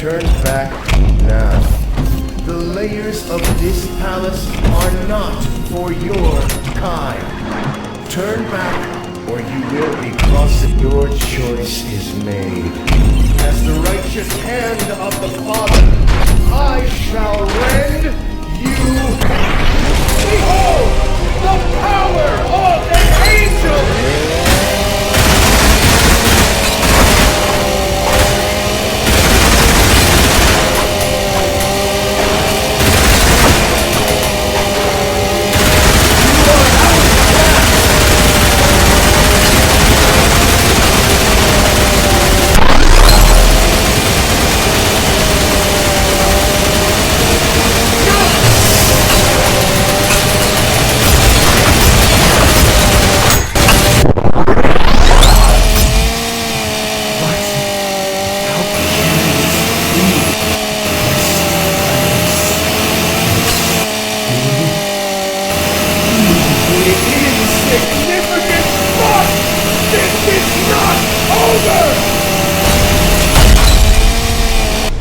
Turn back now. The layers of this palace are not for your kind. Turn back, or you will be crossing. Your choice is made. As the righteous hand of the Father, I shall rend you. Behold, the power of an angel!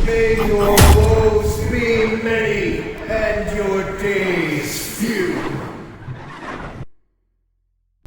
May your